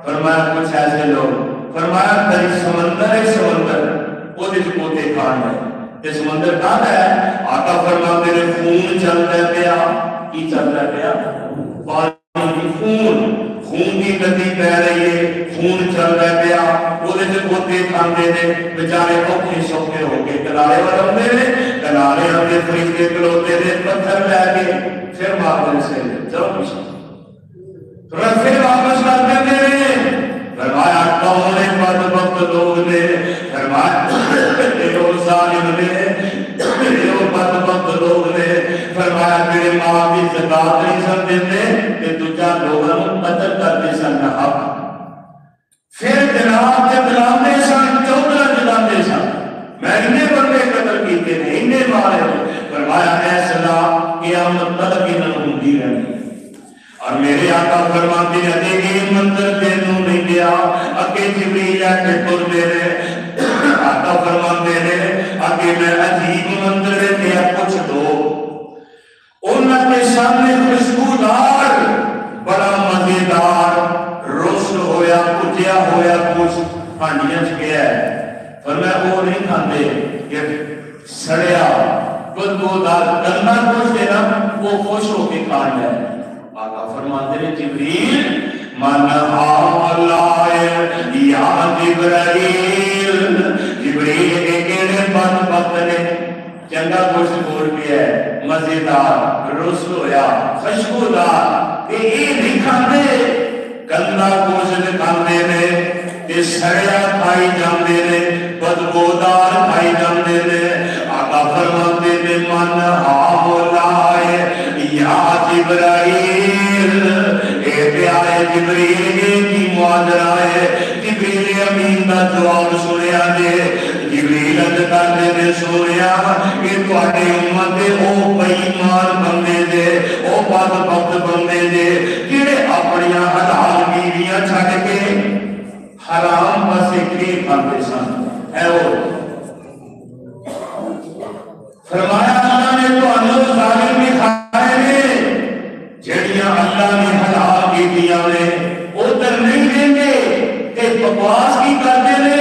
فرمایا کچھ ایسے لوگ فرمایا تری سمندر ہے سمندر وہ دل پوتے کھان ہے یہ سمندر کھان ہے آقا فرماتے ہیں خون چل رہے پیا کی چل رہے پیا پانی خون کی گدی پہ رہی ہے خون چل رہے پیا وہ دل پوتے کھان دے دے بچارے اوکھے سوکھے ہو کے کنارے والوں دے دے کنارے اپنے فرشتے کلوتے دے پتھر لے کے پھر واپس سے چلو پیچھے پھر واپس کر دیتے ہیں فرمایا کون بدبخت لوگ نے فرمایا ظالم نے بدبخت لوگ نے فرمایا میرے ماں کی زکات نہیں سن دیتے کہ دوجا لوگوں کو قتل کرتے سن حق پھر جناب جب لاندے سن چودھرا جلاندے سن میں انہیں بندے قتل کیتے ہیں انہیں مارے فرمایا ایسا قیامت تک انہوں ہوندی رہی اور میرے آقا فرماتے ہیں کہ یہ منظر تینوں نہیں گیا اکے جبریل ہے ٹر دے رہے آقا فرماتے ہیں اکے میں عجیب منظر ہے کہ کچھ دو انہوں کے سامنے خوشبودار بڑا مزیدار روشن ہویا کچیا ہویا کچھ ہانڈیاں گیا ہے فرمایا وہ نہیں کھاتے کہ سڑیا بدبودار گندا کچھ دینا وہ خوش ہو کے کھا جائے آقا فرماتے ہیں جبریل منہا اللہ یا جبرائیل جبریل کے کیڑے بد بد نے چنگا کچھ بول گیا ہے مزیدار روشن ہویا خوشبودار کہ یہ نہیں کھاتے گندا گوشت کھاندے نے تے سڑیا کھائی جاندے نے بدبودار کھائی جاندے نے آقا فرماتے نے من ہاولائے یا جبرائیل اے پیارے جبریل کی معاذرہ ہے جبریل امین دا جواب سنیا دے جبریل کرتے نے سنیا کہ تواڈے امت دے او بے ایمان بندے دے او بدبخت بندے دے جڑے اپنی حلال بیویاں چھڈ کے حرام پاسے کھیر کھاندے سن اے او فرمایا اللہ نے تانوں ظالم کھائے نے جڑیاں اللہ نے حلال کیتیاں نے ادھر نہیں دیں گے تے بکواس کی کرتے نے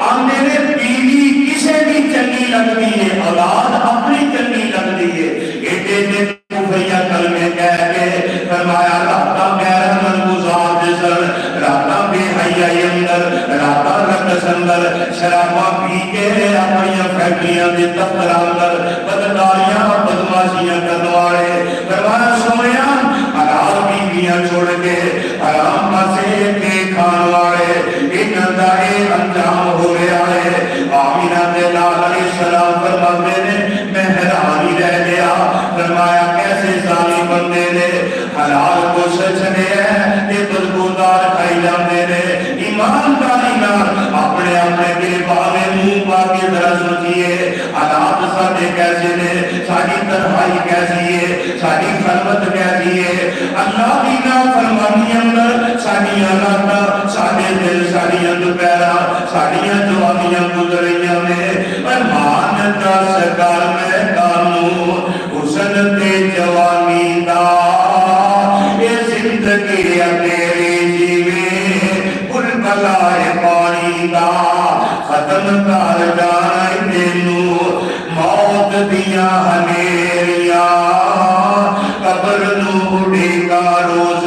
آندے نے بیوی کسے بھی چنگی لگتی ہے اولاد اپنی چنگی لگتی ہے ایڈے دن کفریہ کلمے کہہ کے فرمایا راتا غیرت مند گزار جسن راتا بے حیائی اندر راتا رقص اندر شرابہ پی کے اپنی فیکٹریاں دے دفتر اندر بدکاریاں بدماشیاں کرنوالے فرمایا سویا حلال بیویاں چھوڑ کے حرام پاسے کے کھان والے انہاں دا اے انجام ہو رہا ہے آمینہ دے لال علیہ السلام فرماتے نے میں حیرانی رہ گیا فرمایا کیسے ظالم بندے نے حلال کو چھڑے ہیں تے بدبودار کھائی جاندے نے ایمانداری نال اپنے اپنے گربان میں منہ پا کے ذرا سوچیے حالات ساڈے کیسے نے ساری تنہائی کیسی ہے ساری خلوت کیسی ہے اللہ کی نافرمانی اندر ساڈیاں راتاں ساڈے دل ساڈیاں دوپہراں ساڈیاں جوانیاں گزر رہیاں نے پر مان دا سرکار میں کانوں حسن تے جوانی دا اے زندگی تیری جیوے پل بلائے پانی دا ختم کر جانا تینوں موت دیاں ہنیریاں قبر نو ڈیگا روز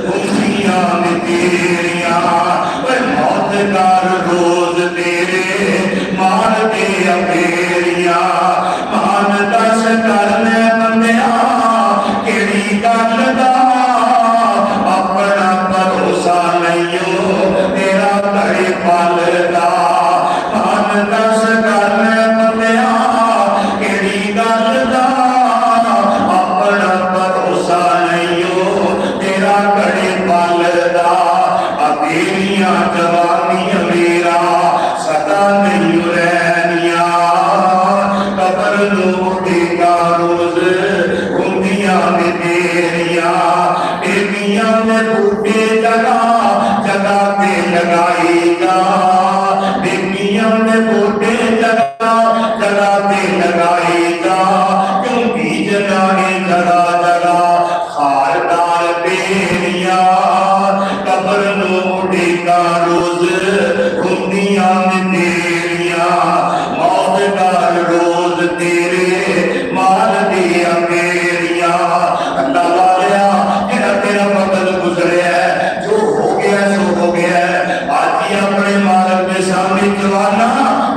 خوشیاں میں تیریاں پر موت کر روز تیرے مار دے اپیریاں مان دس کرنے بندیاں کیڑی گل دا اپنا بھروسہ نہیں تیرا گھڑے پل دا مان دس کرنے بندیاں کیڑی گل دا اپنا بھروسہ نہیں تیرا گھڑے پل دا تیریاں جوانیاں میرا سدا نہیں رہنیاں قبر نو ڈیگا روز ہوندیاں میں تیریاں بیبیاں میں بوٹے جگہ جگہ پہ لگائی گا بیبیاں میں بوٹے جگہ جگہ پہ لگائی گا کیوں بیجنا ہے جگہ جگہ خاردار بیریاں قبر نو ڈیگا روز ہوندیاں میں تیریاں موت کا روز تیرے مار دیا میریاں اللہ والیا تیرا تیرا وقت گزرے ہے جو ہو گیا سو ہو گیا ہے آج ہی اپنے مالک کے سامنے جوانا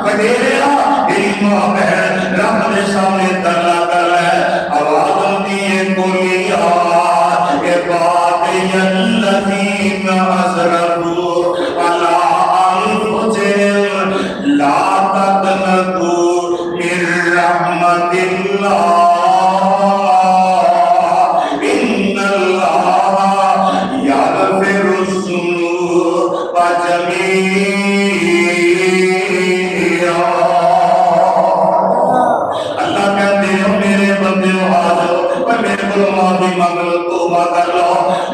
وڈیریا میری ماں بہن رب کے سامنے ترلا کر رہا ہے آواز ہوتی ہے کوئی آواز کہ باقی الذین اسرفوا علی انفسہم لا تقنطوا من رحمت اللہ مانگ لو توبہ کر لو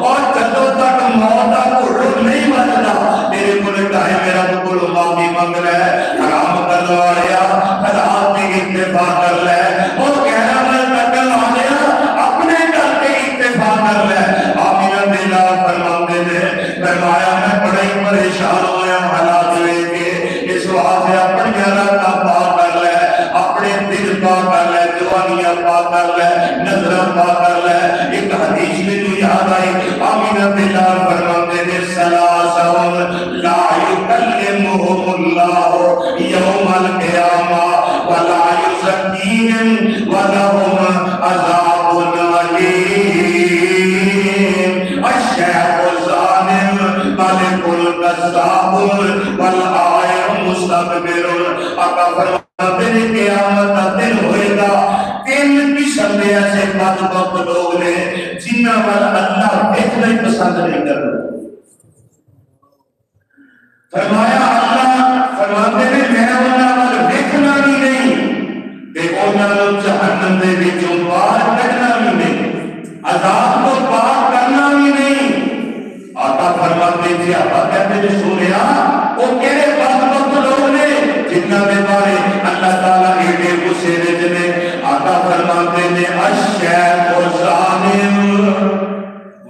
اور جدو تک موت کا گھڑ نہیں بچنا تیرے کو ٹائم میرا کو معافی مانگ رہا ہے حرام کر لو آیا حالات کی اتفاق کر لے اور کہہ رہا میں تکل آ گیا اپنے کر کے اتفاق کر لے آمینہ بلا فرماتے نے فرمایا میں بڑا ہی پریشان ہویا حالات لے کے اس واسطے اپنی راتاں پاک کر لے اپنے دل پاک کر لے جوانیاں پاک کر لے نظریں پاک کر لے ایک حدیث میں تو یاد آئی آمینہ بلا فرماتے نے سلاسون لا یکلمہم اللہ یوم القیامہ ولا یزکیہم ولہم عذاب علیم الشیخ الظالم ملک القذاب والآئر مستقبر آقا فرماتے ہیں قیامت کا دن ہوئے گا تین قسم کے ایسے بدبخت لوگ نے جنہ پر اللہ دیکھنا ہی پسند نہیں کرتا فرمایا اللہ فرماتے ہیں میں انہاں پر دیکھنا بھی نہیں تے انہاں نوں جہنم دے وچوں باہر کڈنا بھی نہیں عذاب کو پار کرنا بھی نہیں آقا فرماتے ہیں آقا کہتے ہیں سنیا وہ کہڑے بدبخت لوگ نے جنہاں دے بارے اللہ تعالیٰ ایڈے غصے وچ نے آقا فرماتے ہیں الشیخ الظالم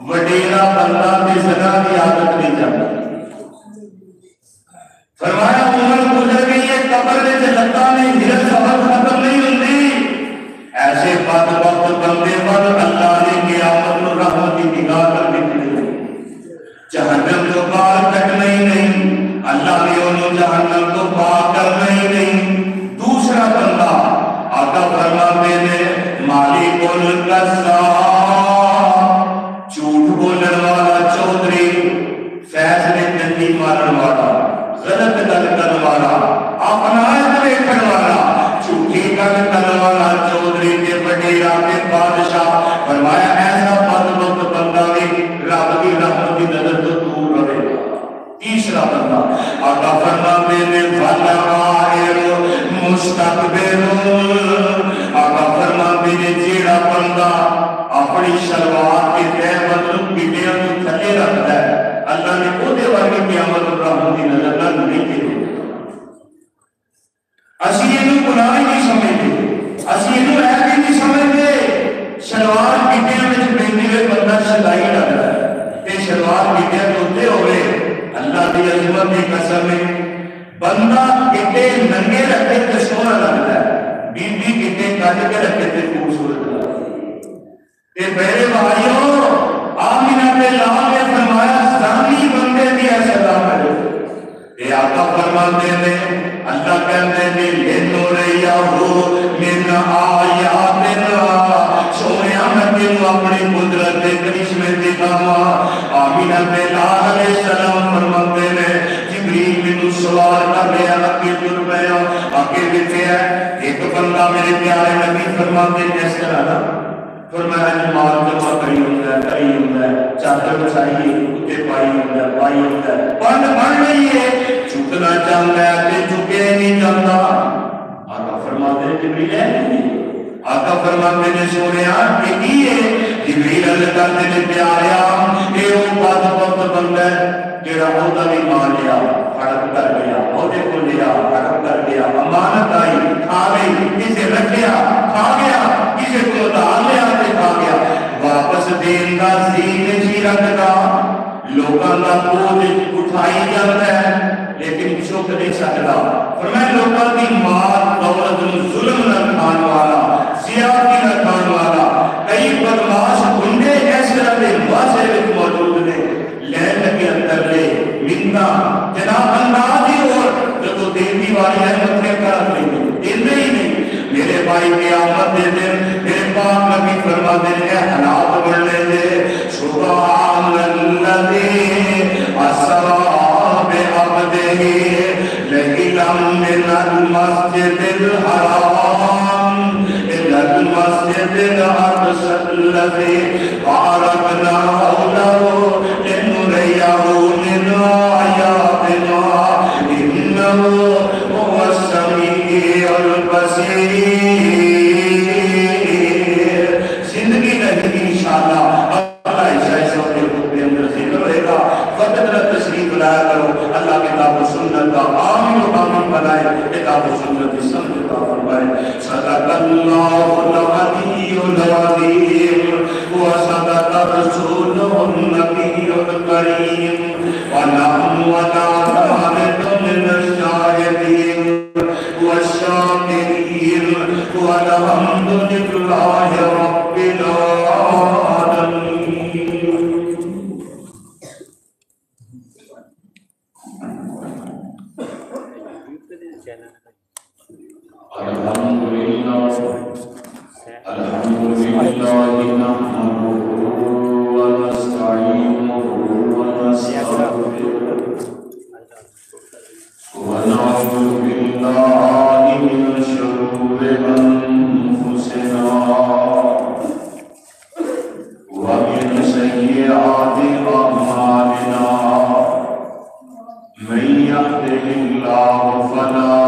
وڈیرا بندہ تے زنا دی عادت نہیں جانتا فرمایا عمر گزر گئی ہے قبر میں سے لگتا نہیں ہرن سفر ختم نہیں ہوتی ایسے بدبخت بندے پر اللہ نے قیامت میں رحمت کی نگاہ کر کے جہنم تو پار کرنا ہی نہیں اللہ نے انہوں جہنم تو پار کرنا ہی نہیں دوسرا بندہ آقا فرماتے ہیں مالک القذاب جھوٹ بولن والا چودھری فیصلے جلدی مارن والا غلط گل کرنے والا اپنا دیکھنے والا جھوٹی گل کرنے والا چودھری کے وڈیرا کے بادشاہ فرمایا ایسا بدبخت بندہ بھی رب کی رحمت کی نظر تو دور رہے گا تیسرا بندہ آقا فرماتے ہیں والآئر مستقبر آقا فرماتے ہیں جیڑا بندہ اپنی شلوار کے تہبند پیٹیاں کو تھلے رکھتا ہے اللہ نے خود ورگی قیامت رحمت کی نظر نہ نہیں کی اسی یہ گناہ نہیں سمجھتے اسی یہ عیب نہیں سمجھتے شلوار پیٹیاں میں پہننے ہوئے بندہ سلائی رکھتا ہے تے شلوار پیٹیاں دھوتے ہوئے اللہ کی عظمت کی قسم ہے بندہ کتے ننگے رکھے تے سونا لگتا ہے بی بی کتے کاٹ کے رکھے تے خوبصورت لگتا ہے میرے بھائیوں آمینہ پہ لال نے فرمایا زانی بندے بھی ایسے دام ہے اے آقا فرماتے ہیں اللہ کہتے ہیں لینو ریا ہو من آیاتنا سویا میں تینوں اپنی قدرت کرشمے دکھاوا آمینہ پہ لال علیہ السلام فرماتے ہیں جبریل میں سوال کر لیا اکی در پیا اکی بیٹھے ہے ایک بندہ میرے پیارے نبی فرماتے ہیں اس طرح نا فرمایا مال جمع کری ہوتا ہے کری ہوتا ہے چادر بچائیے کتے پائی ہوتا ہے پائی ہوتا ہے پڑھ بڑھ رہی ہے جھکنا چاہتا ہے تے جھکے نہیں چاہتا آقا فرماتے ہیں جبریل ہے نہیں آقا فرماتے ہیں سونیا کہ ہے جبریل علیہ کرتے ہیں پیاریا اے وہ بدبخت بندہ ہے جڑا ہوتا بھی مان لیا ہڑپ کر گیا عہدے کو لیا ہڑپ کر گیا امانت آئی کھا گئی کسے رکھیا کھا گیا کسے کو ادھار لیا تے کھا گیا واپس دین کا زین جی رکھتا لوگاں کا بوجھ اٹھائی جاتا ہے لیکن چک نہیں سکتا فرمایا لوگاں کی مال دولت ظلم نہ کھان والا زیادتی نہ کھان والا کئی بدماش گنڈے اس طرح کے واضح وچ موجود نے لین کے اندر لے منتا جناب انداز ہی اور جو دیوی والی ہے مطلے کرت نہیں دن ہی نہیں میرے بھائی قیامت دے دن میرے پاک نبی فرما دے حالات بڑھنے دے سبحان الذی اسرا بعبدہ لیلا من المسجد الحرام الى المسجد الاقصى الذي باركنا حوله لنريه من آياتنا انه هو السميع البصير زندگی نہیں انشاءاللہ لایا کرو. اللہ کتاب و سنت کا عامل و حامل بنائے, کتاب و سنت کی سمجھ عطا فرمائے. صدق اللہ العلی العظیم وصدق رسولہ النبی الکریم ونحن ولا ذلك من الشاهدين والشاكرين والحمد لله رب العالمين. الحمد لله نحمده ونستعينه ونستغفره ونعوذ بالله من شرور أنفسنا ومن سيئات أعمالنا. من يهده الله فلا